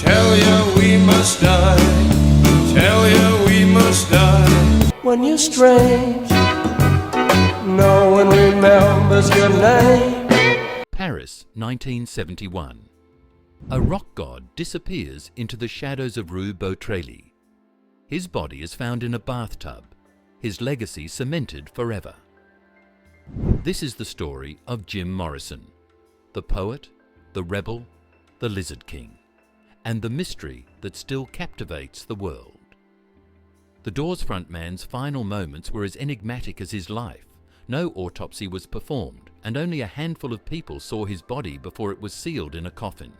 Tell you we must die. Tell you we must die. When you're strange, no one remembers your name. Paris, 1971. A rock god disappears into the shadows of Rue Beautreilly. His body is found in a bathtub, his legacy cemented forever. This is the story of Jim Morrison, the poet, the rebel, the Lizard King, and the mystery that still captivates the world. The Doors frontman's final moments were as enigmatic as his life. No autopsy was performed, and only a handful of people saw his body before it was sealed in a coffin.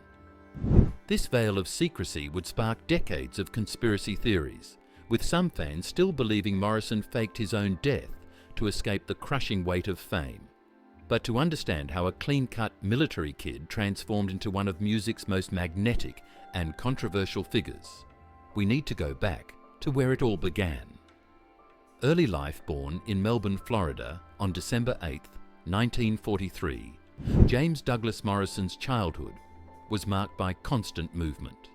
This veil of secrecy would spark decades of conspiracy theories, with some fans still believing Morrison faked his own death to escape the crushing weight of fame. But to understand how a clean-cut military kid transformed into one of music's most magnetic and controversial figures, we need to go back to where it all began. Early life born in Melbourne, Florida on December 8, 1943, James Douglas Morrison's childhood was marked by constant movement.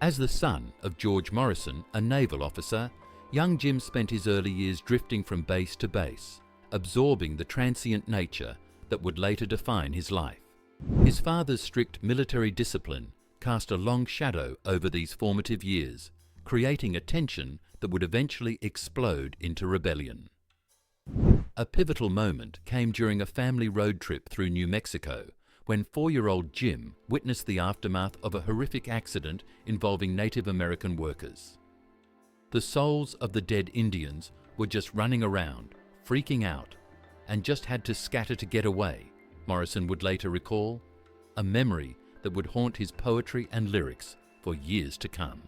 As the son of George Morrison, a naval officer, young Jim spent his early years drifting from base to base, absorbing the transient nature that would later define his life. His father's strict military discipline cast a long shadow over these formative years, creating a tension that would eventually explode into rebellion. A pivotal moment came during a family road trip through New Mexico, when 4-year-old Jim witnessed the aftermath of a horrific accident involving Native American workers. The souls of the dead Indians were just running around, freaking out, and just had to scatter to get away, Morrison would later recall, a memory that would haunt his poetry and lyrics for years to come.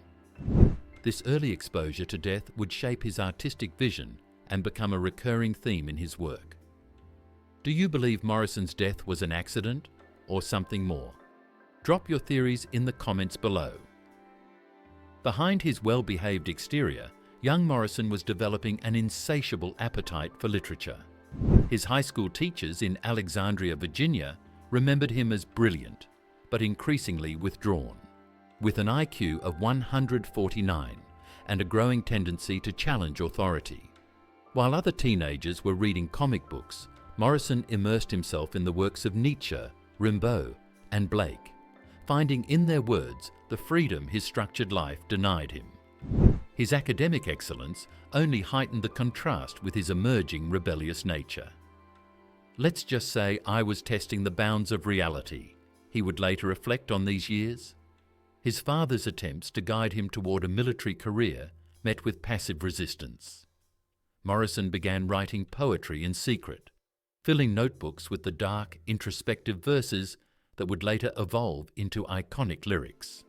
This early exposure to death would shape his artistic vision and become a recurring theme in his work. Do you believe Morrison's death was an accident or something more? Drop your theories in the comments below. Behind his well-behaved exterior, young Morrison was developing an insatiable appetite for literature. His high school teachers in Alexandria, Virginia, remembered him as brilliant, but increasingly withdrawn. With an IQ of 149 and a growing tendency to challenge authority. While other teenagers were reading comic books, Morrison immersed himself in the works of Nietzsche, Rimbaud, and Blake, finding in their words the freedom his structured life denied him. His academic excellence only heightened the contrast with his emerging rebellious nature. Let's just say I was testing the bounds of reality, he would later reflect on these years. His father's attempts to guide him toward a military career met with passive resistance. Morrison began writing poetry in secret, filling notebooks with the dark, introspective verses that would later evolve into iconic lyrics.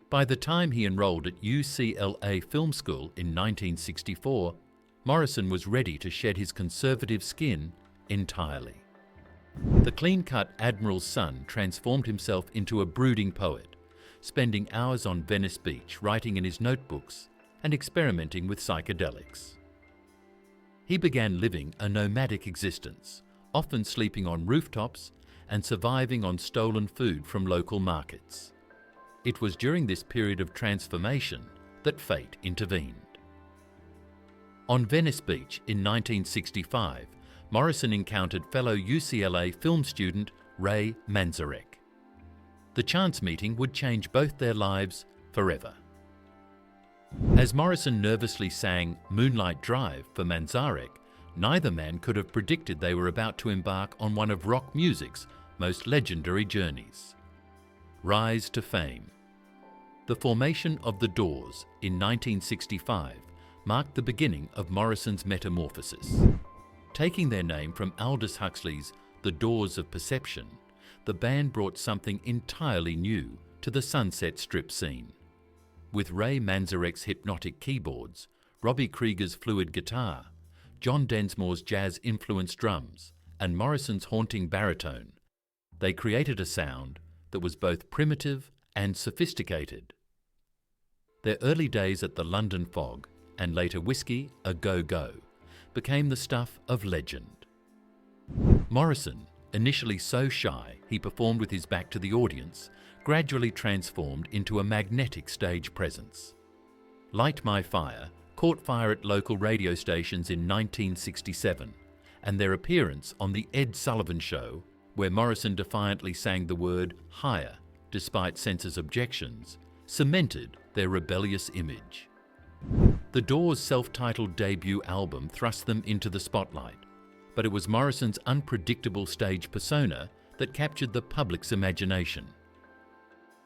By the time he enrolled at UCLA Film School in 1964, Morrison was ready to shed his conservative skin entirely. The clean-cut admiral's son transformed himself into a brooding poet, spending hours on Venice Beach writing in his notebooks and experimenting with psychedelics. He began living a nomadic existence, often sleeping on rooftops and surviving on stolen food from local markets. It was during this period of transformation that fate intervened. On Venice Beach in 1965, Morrison encountered fellow UCLA film student Ray Manzarek. The chance meeting would change both their lives forever. As Morrison nervously sang Moonlight Drive for Manzarek, neither man could have predicted they were about to embark on one of rock music's most legendary journeys. Rise to fame. The formation of the Doors in 1965 marked the beginning of Morrison's metamorphosis. Taking their name from Aldous Huxley's The Doors of Perception, the band brought something entirely new to the Sunset Strip scene. With Ray Manzarek's hypnotic keyboards, Robbie Krieger's fluid guitar, John Densmore's jazz-influenced drums, and Morrison's haunting baritone, they created a sound that was both primitive and sophisticated. Their early days at the London Fog, and later Whiskey, A Go-Go, became the stuff of legend. Morrison, initially so shy he performed with his back to the audience, gradually transformed into a magnetic stage presence. Light My Fire caught fire at local radio stations in 1967, and their appearance on The Ed Sullivan Show, where Morrison defiantly sang the word higher despite censors' objections, cemented their rebellious image. The Doors' self-titled debut album thrust them into the spotlight, but it was Morrison's unpredictable stage persona that captured the public's imagination.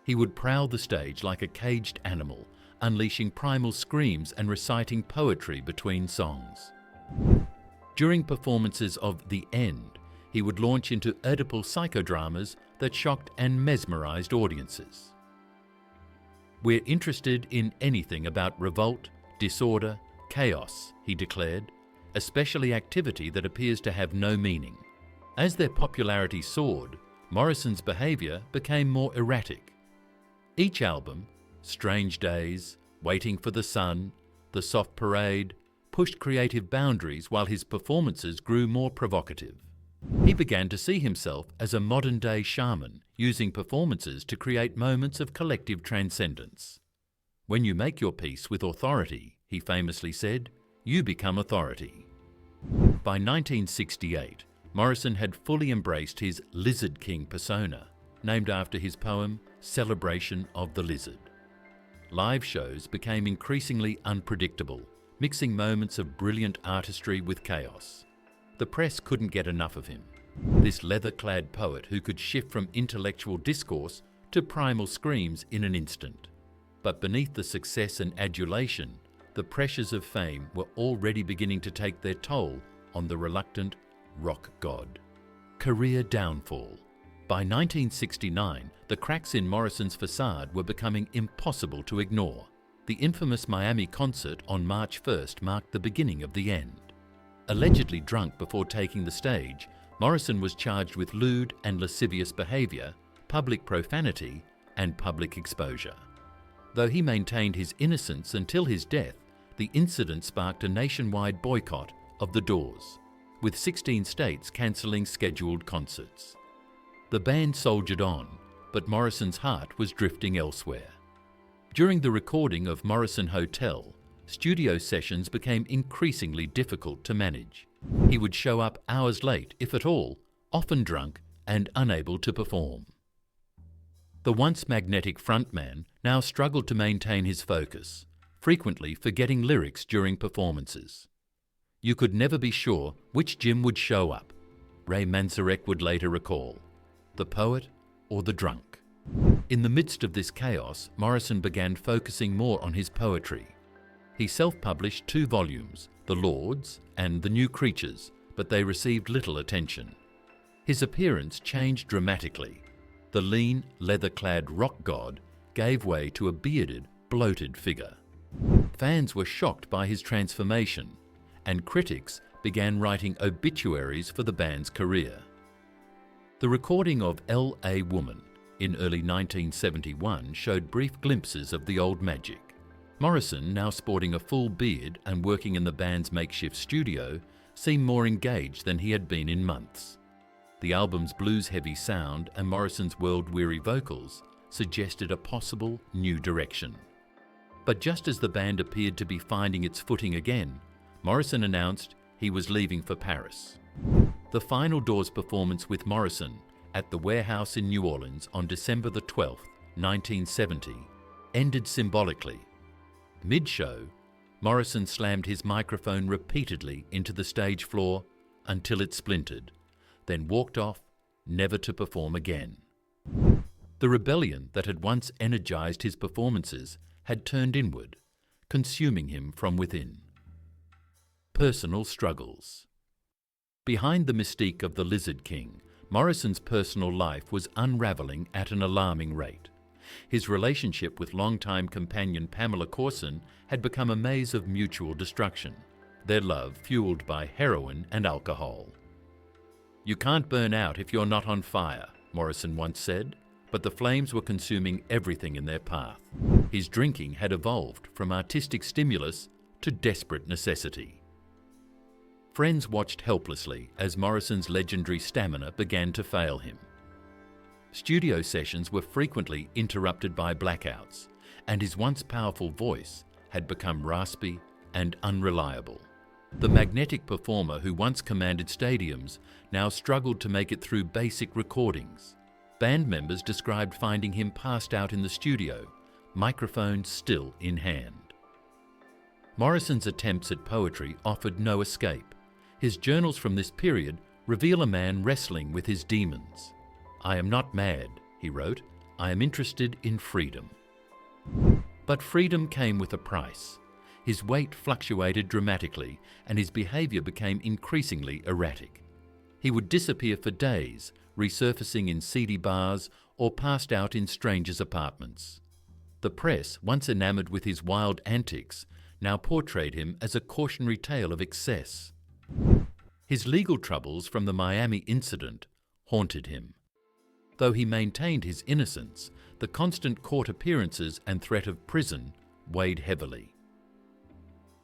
He would prowl the stage like a caged animal, unleashing primal screams and reciting poetry between songs. During performances of The End, he would launch into Oedipal psychodramas that shocked and mesmerized audiences. "We're interested in anything about revolt, disorder, chaos," he declared, "especially activity that appears to have no meaning." As their popularity soared, Morrison's behavior became more erratic. Each album, Strange Days, Waiting for the Sun, The Soft Parade, pushed creative boundaries while his performances grew more provocative. He began to see himself as a modern-day shaman, using performances to create moments of collective transcendence. "When you make your peace with authority," he famously said, "you become authority." By 1968, Morrison had fully embraced his Lizard King persona, named after his poem Celebration of the Lizard. Live shows became increasingly unpredictable, mixing moments of brilliant artistry with chaos. The press couldn't get enough of him, this leather-clad poet who could shift from intellectual discourse to primal screams in an instant. But beneath the success and adulation, the pressures of fame were already beginning to take their toll on the reluctant rock god. Career downfall. By 1969, the cracks in Morrison's facade were becoming impossible to ignore. The infamous Miami concert on March 1st marked the beginning of the end. Allegedly drunk before taking the stage, Morrison was charged with lewd and lascivious behaviour, public profanity, and public exposure. Though he maintained his innocence until his death, the incident sparked a nationwide boycott of The Doors, with 16 states cancelling scheduled concerts. The band soldiered on, but Morrison's heart was drifting elsewhere. During the recording of Morrison Hotel, studio sessions became increasingly difficult to manage. He would show up hours late, if at all, often drunk and unable to perform. The once magnetic frontman now struggled to maintain his focus, frequently forgetting lyrics during performances. "You could never be sure which Jim would show up," Ray Manzarek would later recall, "the poet or the drunk." In the midst of this chaos, Morrison began focusing more on his poetry. He self-published 2 volumes, The Lords and The New Creatures, but they received little attention. His appearance changed dramatically. The lean, leather-clad rock god gave way to a bearded, bloated figure. Fans were shocked by his transformation, and critics began writing obituaries for the band's career. The recording of L.A. Woman in early 1971 showed brief glimpses of the old magic. Morrison, now sporting a full beard and working in the band's makeshift studio, seemed more engaged than he had been in months. The album's blues-heavy sound and Morrison's world-weary vocals suggested a possible new direction. But just as the band appeared to be finding its footing again, Morrison announced he was leaving for Paris. The final Doors performance with Morrison at the Warehouse in New Orleans on December the 12th, 1970, ended symbolically. Mid-show, Morrison slammed his microphone repeatedly into the stage floor until it splintered, then walked off, never to perform again. The rebellion that had once energized his performances had turned inward, consuming him from within. Personal struggles. Behind the mystique of the Lizard King, Morrison's personal life was unraveling at an alarming rate. His relationship with longtime companion Pamela Courson had become a maze of mutual destruction, their love fueled by heroin and alcohol. "You can't burn out if you're not on fire," Morrison once said, but the flames were consuming everything in their path. His drinking had evolved from artistic stimulus to desperate necessity. Friends watched helplessly as Morrison's legendary stamina began to fail him. Studio sessions were frequently interrupted by blackouts, and his once powerful voice had become raspy and unreliable. The magnetic performer who once commanded stadiums now struggled to make it through basic recordings. Band members described finding him passed out in the studio, microphone still in hand. Morrison's attempts at poetry offered no escape. His journals from this period reveal a man wrestling with his demons. "I am not mad," he wrote. "I am interested in freedom." But freedom came with a price. His weight fluctuated dramatically, and his behavior became increasingly erratic. He would disappear for days, resurfacing in seedy bars or passed out in strangers' apartments. The press, once enamored with his wild antics, now portrayed him as a cautionary tale of excess. His legal troubles from the Miami incident haunted him. Though he maintained his innocence, the constant court appearances and threat of prison weighed heavily.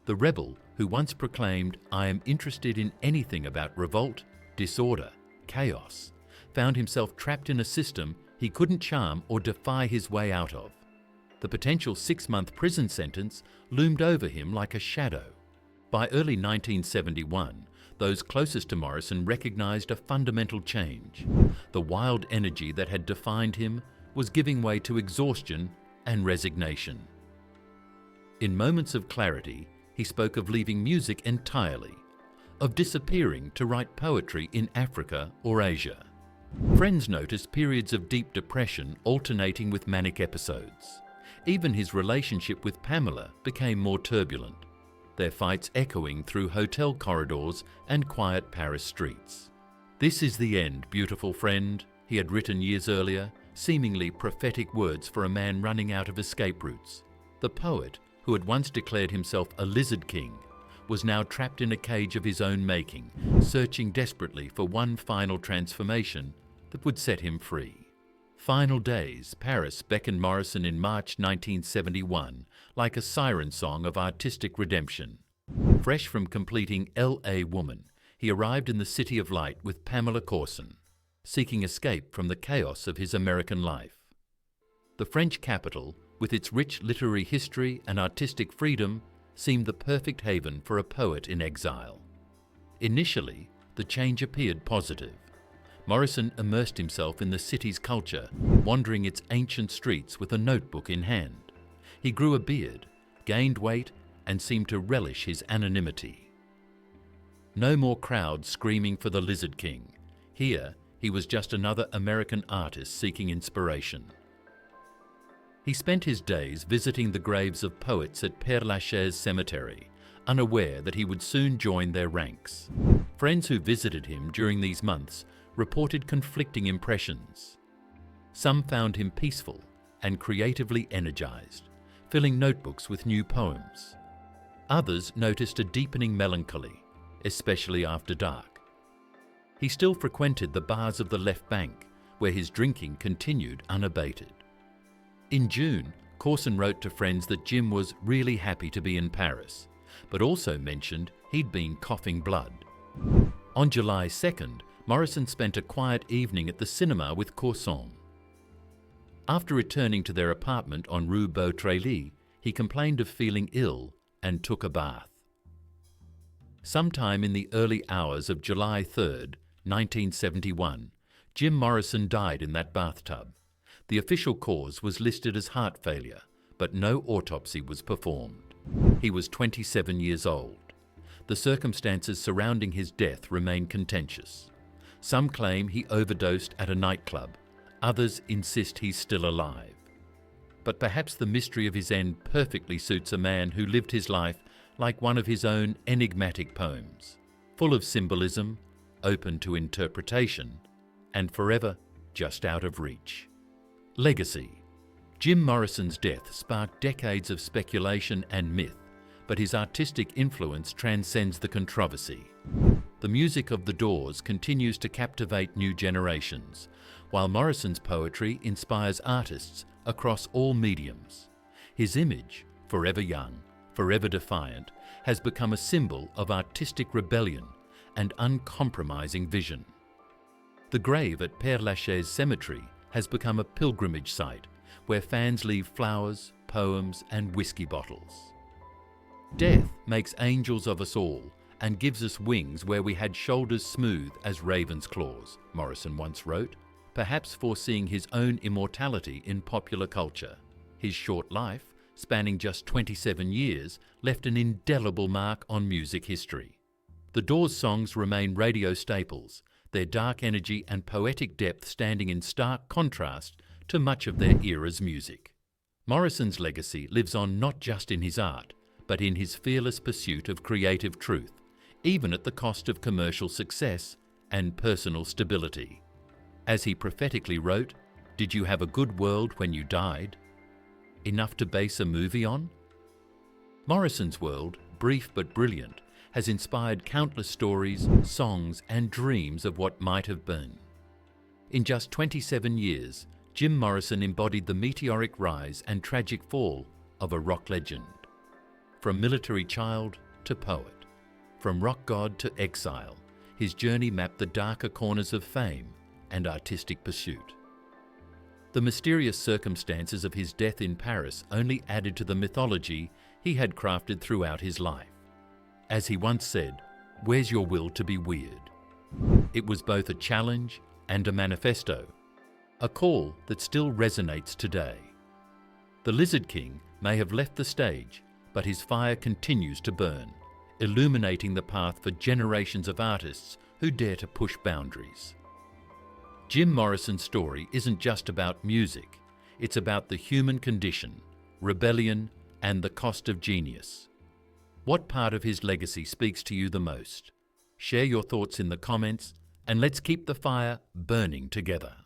The rebel who once proclaimed, "I am interested in anything about revolt, disorder, chaos," found himself trapped in a system he couldn't charm or defy his way out of. The potential 6-month prison sentence loomed over him like a shadow. By early 1971, those closest to Morrison recognized a fundamental change. The wild energy that had defined him was giving way to exhaustion and resignation. In moments of clarity, he spoke of leaving music entirely, of disappearing to write poetry in Africa or Asia. Friends noticed periods of deep depression alternating with manic episodes. Even his relationship with Pamela became more turbulent, their fights echoing through hotel corridors and quiet Paris streets. "This is the end, beautiful friend," he had written years earlier, seemingly prophetic words for a man running out of escape routes. The poet, who had once declared himself a lizard king, was now trapped in a cage of his own making, searching desperately for one final transformation that would set him free. Final days, Paris beckoned Morrison in March 1971 like a siren song of artistic redemption. Fresh from completing L.A. Woman, he arrived in the City of Light with Pamela Corson, seeking escape from the chaos of his American life. The French capital, with its rich literary history and artistic freedom, seemed the perfect haven for a poet in exile. Initially, the change appeared positive. Morrison immersed himself in the city's culture, wandering its ancient streets with a notebook in hand. He grew a beard, gained weight, and seemed to relish his anonymity. No more crowds screaming for the Lizard King. Here, he was just another American artist seeking inspiration. He spent his days visiting the graves of poets at Père Lachaise Cemetery, unaware that he would soon join their ranks. Friends who visited him during these months reported conflicting impressions. Some found him peaceful and creatively energized, filling notebooks with new poems. Others noticed a deepening melancholy, especially after dark. He still frequented the bars of the left bank, where his drinking continued unabated. In June, Corson wrote to friends that Jim was really happy to be in Paris, but also mentioned he'd been coughing blood. On July 2nd, Morrison spent a quiet evening at the cinema with Corson. After returning to their apartment on Rue Beautreillis, he complained of feeling ill and took a bath. Sometime in the early hours of July 3rd, 1971, Jim Morrison died in that bathtub. The official cause was listed as heart failure, but no autopsy was performed. He was 27 years old. The circumstances surrounding his death remain contentious. Some claim he overdosed at a nightclub. Others insist he's still alive. But perhaps the mystery of his end perfectly suits a man who lived his life like one of his own enigmatic poems, full of symbolism, open to interpretation, and forever just out of reach. Legacy. Jim Morrison's death sparked decades of speculation and myth, but his artistic influence transcends the controversy. The music of The Doors continues to captivate new generations, while Morrison's poetry inspires artists across all mediums. His image, forever young, forever defiant, has become a symbol of artistic rebellion and uncompromising vision. The grave at Père Lachaise Cemetery has become a pilgrimage site where fans leave flowers, poems, and whiskey bottles. Death makes angels of us all and gives us wings where we had shoulders smooth as raven's claws, Morrison once wrote, perhaps foreseeing his own immortality in popular culture. His short life, spanning just 27 years, left an indelible mark on music history. The Doors' songs remain radio staples, their dark energy and poetic depth standing in stark contrast to much of their era's music. Morrison's legacy lives on not just in his art, but in his fearless pursuit of creative truth, even at the cost of commercial success and personal stability. As he prophetically wrote, "Did you have a good world when you died? Enough to base a movie on?" Morrison's world, brief but brilliant, has inspired countless stories, songs, and dreams of what might have been. In just 27 years, Jim Morrison embodied the meteoric rise and tragic fall of a rock legend. From military child to poet, from rock god to exile, his journey mapped the darker corners of fame and artistic pursuit. The mysterious circumstances of his death in Paris only added to the mythology he had crafted throughout his life. As he once said, "Where's your will to be weird?" It was both a challenge and a manifesto, a call that still resonates today. The Lizard King may have left the stage, but his fire continues to burn, illuminating the path for generations of artists who dare to push boundaries. Jim Morrison's story isn't just about music, it's about the human condition, rebellion, and the cost of genius. What part of his legacy speaks to you the most? Share your thoughts in the comments, and let's keep the fire burning together.